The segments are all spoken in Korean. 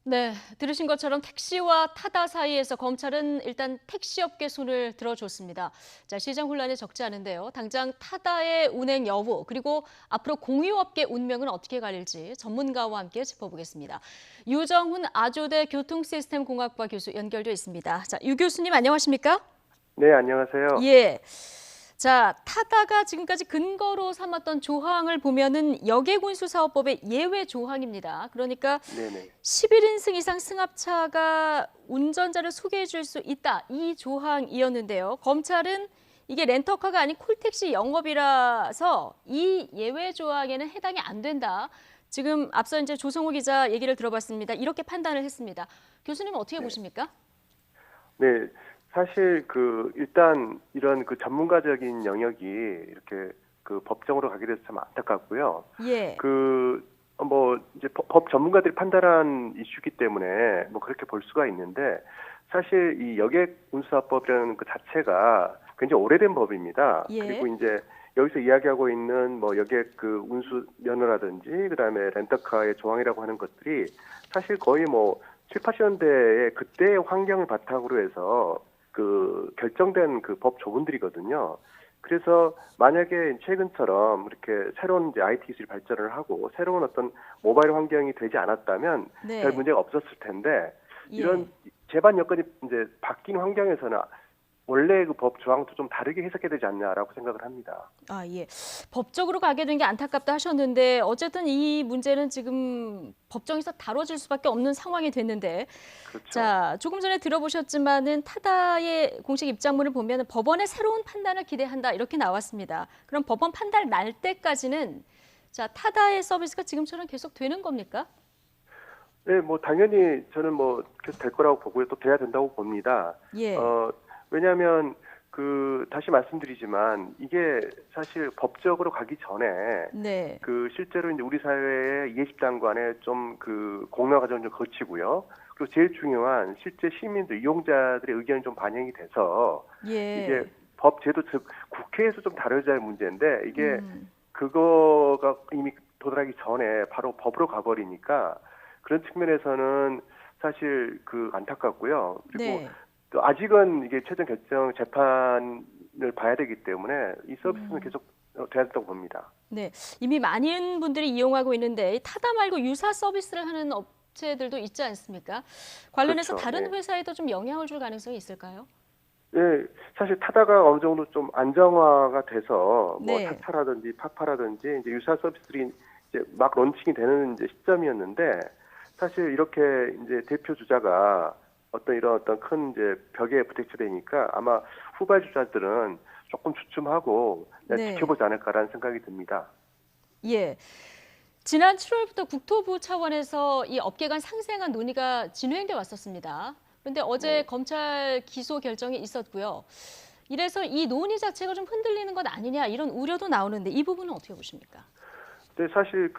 네, 들으신 것처럼 택시와 타다 사이에서 검찰은 일단 택시업계 손을 들어줬습니다. 자, 시장 혼란이 적지 않은데요. 당장 타다의 운행 여부, 그리고 앞으로 공유업계 운명은 어떻게 갈릴지 전문가와 함께 짚어보겠습니다. 유정훈 아주대 교통시스템공학과 교수 연결돼 있습니다. 자, 유 교수님 안녕하십니까? 네, 안녕하세요. 예. 자, 타다가 지금까지 근거로 삼았던 조항을 보면은 여객운수사업법의 예외 조항입니다. 그러니까 네네. 11인승 이상 승합차가 운전자를 소개해 줄 수 있다. 이 조항이었는데요. 검찰은 이게 렌터카가 아닌 콜택시 영업이라서 이 예외 조항에는 해당이 안 된다. 지금 앞서 이제 조성호 기자 얘기를 들어봤습니다. 이렇게 판단을 했습니다. 교수님은 어떻게 네. 보십니까? 네. 사실 일단 이런 전문가적인 영역이 이렇게 법정으로 가게 돼서 참 안타깝고요. 예. 이제 법 전문가들이 판단한 이슈이기 때문에 뭐 그렇게 볼 수가 있는데, 사실 이 여객운수사법이라는 그 자체가 굉장히 오래된 법입니다. 예. 그리고 이제 여기서 이야기하고 있는 뭐 여객 운수 면허라든지 그다음에 렌터카의 조항이라고 하는 것들이 사실 거의 뭐 7, 80년대에 그때의 환경을 바탕으로 해서 결정된 법 조문들이거든요. 그래서 만약에 최근처럼 이렇게 새로운 이제 IT 기술이 발전을 하고 새로운 어떤 모바일 환경이 되지 않았다면 별 네. 문제가 없었을 텐데, 예. 이런 제반 여건이 이제 바뀐 환경에서는 원래 그 법 조항도 좀 다르게 해석해야 되지 않냐라고 생각을 합니다. 아, 예. 법적으로 가게 된 게 안타깝다 하셨는데 어쨌든 이 문제는 지금 법정에서 다뤄질 수밖에 없는 상황이 됐는데 그렇죠. 자, 조금 전에 들어보셨지만은 타다의 공식 입장문을 보면 법원의 새로운 판단을 기대한다 이렇게 나왔습니다. 그럼 법원 판단 날 때까지는 자, 타다의 서비스가 지금처럼 계속 되는 겁니까? 네, 뭐 당연히 저는 뭐 계속 될 거라고 보고요. 또 돼야 된다고 봅니다. 예. 어, 왜냐하면 다시 말씀드리지만 이게 사실 법적으로 가기 전에 네. 실제로 이제 우리 사회의 이해 집단 간에 좀 공론 과정을 좀 거치고요. 그리고 제일 중요한 실제 시민들, 이용자들의 의견이 좀 반영이 돼서 이게 예. 법 제도 즉 국회에서 좀 다뤄져야 할 문제인데, 이게 음. 그거가 이미 도달하기 전에 바로 법으로 가버리니까 그런 측면에서는 사실 안타깝고요. 그리고 네. 또 아직은 이게 최종 결정 재판을 봐야 되기 때문에 이 서비스는 음. 계속 돼야 된다고 봅니다. 네, 이미 많은 분들이 이용하고 있는데 타다 말고 유사 서비스를 하는 업체들도 있지 않습니까? 관련해서 그렇죠. 네. 다른 회사에도 좀 영향을 줄 가능성이 있을까요? 네, 사실 타다가 어느 정도 좀 안정화가 돼서 뭐 네, 타타라든지 파파라든지 이제 유사 서비스들이 이제 막 론칭이 되는 이제 시점이었는데, 사실 이렇게 이제 대표 주자가 어떤 큰 이제 벽에 부딪혀되니까 아마 후발 주자들은 조금 주춤하고 그냥 네, 지켜보지 않을까라는 생각이 듭니다. 예. 지난 7월부터 국토부 차원에서 이 업계 간 상생한 논의가 진행돼 왔었습니다. 그런데 어제 네. 검찰 기소 결정이 있었고요. 이래서 이 논의 자체가 좀 흔들리는 것 아니냐 이런 우려도 나오는데 이 부분은 어떻게 보십니까? 근데 사실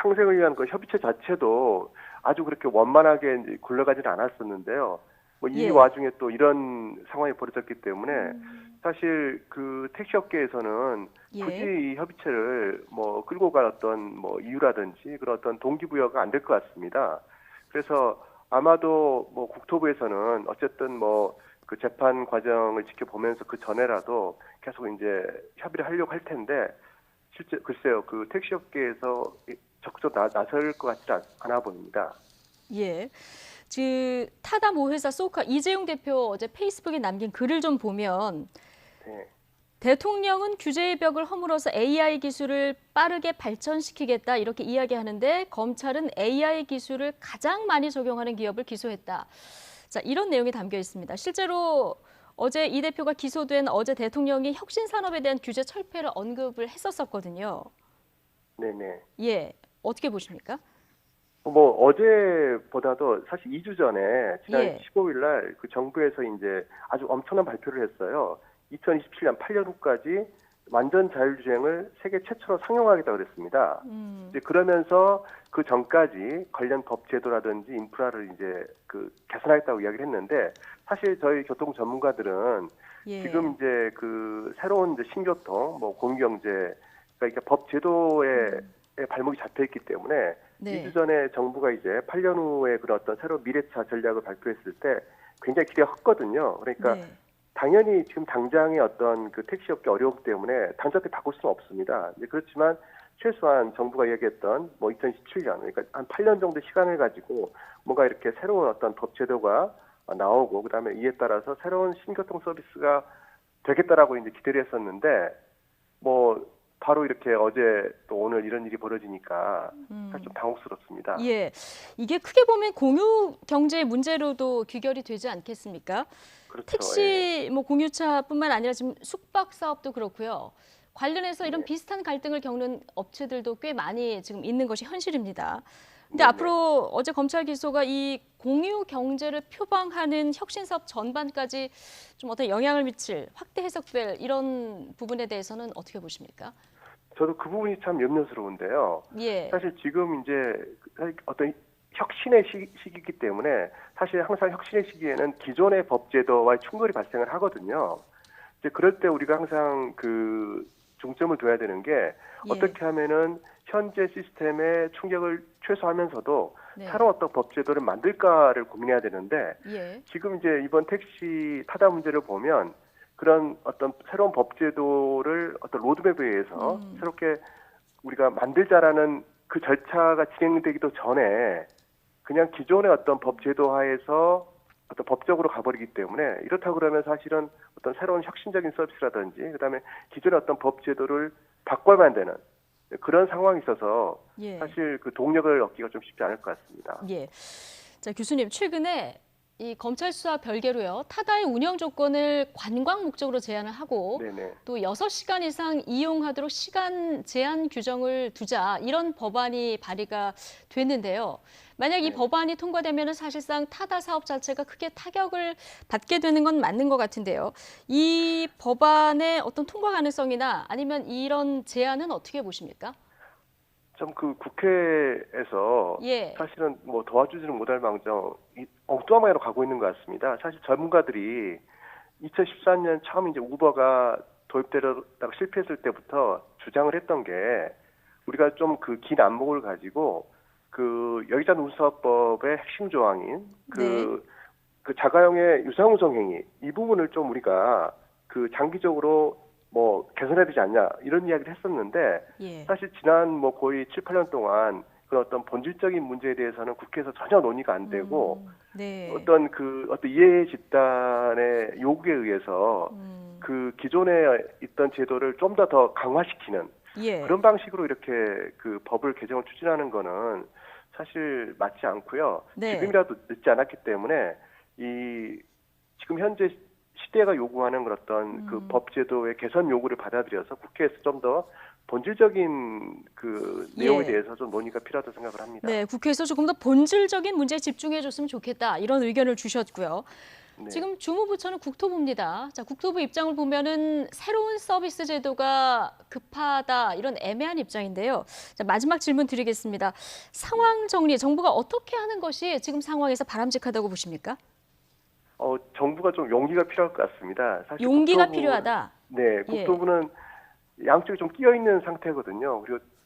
상생을 위한 협의체 자체도 아주 그렇게 원만하게 이제 굴러가지는 않았었는데요. 뭐 이 예. 와중에 또 이런 상황이 벌어졌기 때문에 음. 사실 택시업계에서는 굳이 예. 이 협의체를 뭐 끌고 갈 어떤 뭐 이유라든지 그런 어떤 동기부여가 안 될 것 같습니다. 그래서 아마도 뭐 국토부에서는 어쨌든 뭐 재판 과정을 지켜보면서 그 전에라도 계속 이제 협의를 하려고 할 텐데, 실제 글쎄요, 택시업계에서 적극적으로 나설 것 같지 않아 보입니다. 예. 타다 모회사 소카 이재용 대표 어제 페이스북에 남긴 글을 좀 보면 네, 대통령은 규제의 벽을 허물어서 AI 기술을 빠르게 발전시키겠다 이렇게 이야기하는데 검찰은 AI 기술을 가장 많이 적용하는 기업을 기소했다. 자, 이런 내용이 담겨 있습니다. 실제로 어제 이 대표가 기소된 어제 대통령이 혁신 산업에 대한 규제 철폐를 언급을 했었거든요. 네네. 예. 어떻게 보십니까? 뭐 어제보다도 사실 2주 전에 지난 예. 15일 날 정부에서 이제 아주 엄청난 발표를 했어요. 2027년 8년 후까지 완전 자율주행을 세계 최초로 상용하겠다고 그랬습니다. 음. 이제 그러면서 그 전까지 관련 법 제도라든지 인프라를 이제 개선하겠다고 이야기를 했는데, 사실 저희 교통 전문가들은 지금 예. 이제 새로운 이제 신교통, 뭐 공유경제, 그러니까 법 제도에 음. 발목이 잡혀 있기 때문에 네. 2주 전에 정부가 이제 8년 후에 그런 어떤 새로운 미래차 전략을 발표했을 때 굉장히 기대가 컸거든요. 그러니까 네. 당연히 지금 당장의 어떤 그 택시업계 어려움 때문에 당장에 바꿀 수는 없습니다. 그렇지만 최소한 정부가 얘기했던 뭐 2017년, 그러니까 한 8년 정도 시간을 가지고 뭔가 이렇게 새로운 어떤 법 제도가 나오고 그다음에 이에 따라서 새로운 신교통 서비스가 되겠다라고 이제 기대를 했었는데 뭐 바로 이렇게 어제 또 오늘 이런 일이 벌어지니까 사실 좀 당혹스럽습니다. 예, 이게 크게 보면 공유 경제 문제로도 귀결이 되지 않겠습니까? 그렇죠. 예. 택시 뭐 공유차뿐만 아니라 지금 숙박 사업도 그렇고요. 관련해서 이런 네. 비슷한 갈등을 겪는 업체들도 꽤 많이 지금 있는 것이 현실입니다. 근데 네네. 앞으로 어제 검찰 기소가 이 공유 경제를 표방하는 혁신 사업 전반까지 좀 어떤 영향을 미칠 확대 해석될 이런 부분에 대해서는 어떻게 보십니까? 저도 그 부분이 참 염려스러운데요. 예, 사실 지금 이제 어떤 혁신의 시기이기 때문에 사실 항상 혁신의 시기에는 기존의 법제도와의 충돌이 발생을 하거든요. 이제 그럴 때 우리가 항상 그 중점을 둬야 되는 게 예, 어떻게 하면은 현재 시스템의 충격을 최소화하면서도 네, 새로운 어떤 법제도를 만들까를 고민해야 되는데 예, 지금 이제 이번 택시 타다 문제를 보면 그런 어떤 새로운 법제도를 어떤 로드맵에 의해서 새롭게 우리가 만들자라는 그 절차가 진행되기도 전에 그냥 기존의 어떤 법제도 하에서 어떤 법적으로 가버리기 때문에 이렇다 그러면 사실은 어떤 새로운 혁신적인 서비스라든지 그다음에 기존의 어떤 법제도를 바꿔야만 되는 그런 상황이 있어서 예. 사실 그 동력을 얻기가 좀 쉽지 않을 것 같습니다. 예. 자, 교수님, 최근에 이 검찰 수사 별개로요. 타다의 운영 조건을 관광 목적으로 제한을 하고 네네. 또 6시간 이상 이용하도록 시간 제한 규정을 두자 이런 법안이 발의가 됐는데요. 만약 이 네. 법안이 통과되면 사실상 타다 사업 자체가 크게 타격을 받게 되는 건 맞는 것 같은데요. 이 법안의 어떤 통과 가능성이나 아니면 이런 제안은 어떻게 보십니까? 좀 그 국회에서 예. 사실은 뭐 도와주지는 못할 망정 엉뚱한 방향으로 가고 있는 것 같습니다. 사실 전문가들이 2014년 처음 이제 우버가 도입되려다가 실패했을 때부터 주장을 했던 게 우리가 좀 그 긴 안목을 가지고 그 여기자 운수사업법의 핵심 조항인 네. 그 자가용의 유상우성 행위 이 부분을 좀 우리가 그 장기적으로 뭐 개선해야 되지 않냐 이런 이야기를 했었는데 예. 사실 지난 뭐 거의 7, 8년 동안 그런 어떤 본질적인 문제에 대해서는 국회에서 전혀 논의가 안 되고 네. 어떤 이해 집단의 요구에 의해서 그 기존에 있던 제도를 좀 더 강화시키는 예. 그런 방식으로 이렇게 그 법을 개정을 추진하는 거는 사실 맞지 않고요. 네. 지금이라도 늦지 않았기 때문에 이 지금 현재 시대가 요구하는 그런 어떤 그 법제도의 개선 요구를 받아들여서 국회에서 좀 더 본질적인 그 내용에 예. 대해서 좀 논의가 필요하다고 생각을 합니다. 네, 국회에서 조금 더 본질적인 문제에 집중해 줬으면 좋겠다. 이런 의견을 주셨고요. 네. 지금 주무부처는 국토부입니다. 자, 국토부 입장을 보면은 새로운 서비스 제도가 급하다. 이런 애매한 입장인데요. 자, 마지막 질문 드리겠습니다. 상황 정리, 정부가 어떻게 하는 것이 지금 상황에서 바람직하다고 보십니까? 정부가 좀 용기가 필요할 것 같습니다. 사실 용기가 필요하다. 네, 예. 국토부는 양쪽이 좀 끼어 있는 상태거든요.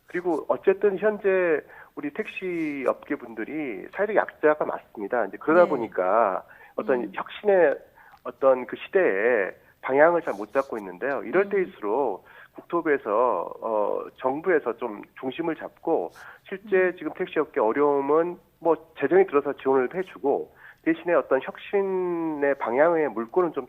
그리고 어쨌든 현재 우리 택시 업계 분들이 사회적 약자가 맞습니다. 이제 그러다 네. 보니까 어떤 혁신의 어떤 그 시대에 방향을 잘 못 잡고 있는데요. 이럴 때일수록 국토부에서 정부에서 좀 중심을 잡고 실제 지금 택시 업계 어려움은 뭐 재정이 들어서 지원을 해주고 대신에 어떤 혁신의 방향의 물꼬는 좀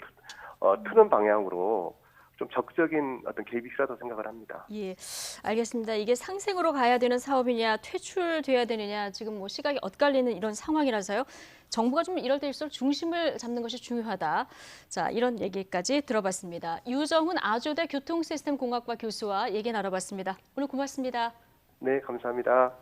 트는 방향으로 좀 적극적인 어떤 개입이 필요하다고 생각을 합니다. 예, 알겠습니다. 이게 상생으로 가야 되는 사업이냐, 퇴출돼야 되느냐, 지금 뭐 시각이 엇갈리는 이런 상황이라서요. 정부가 좀 이럴 때일수록 중심을 잡는 것이 중요하다. 자, 이런 얘기까지 들어봤습니다. 유정훈 아주대 교통시스템공학과 교수와 얘기 나눠봤습니다. 오늘 고맙습니다. 네, 감사합니다.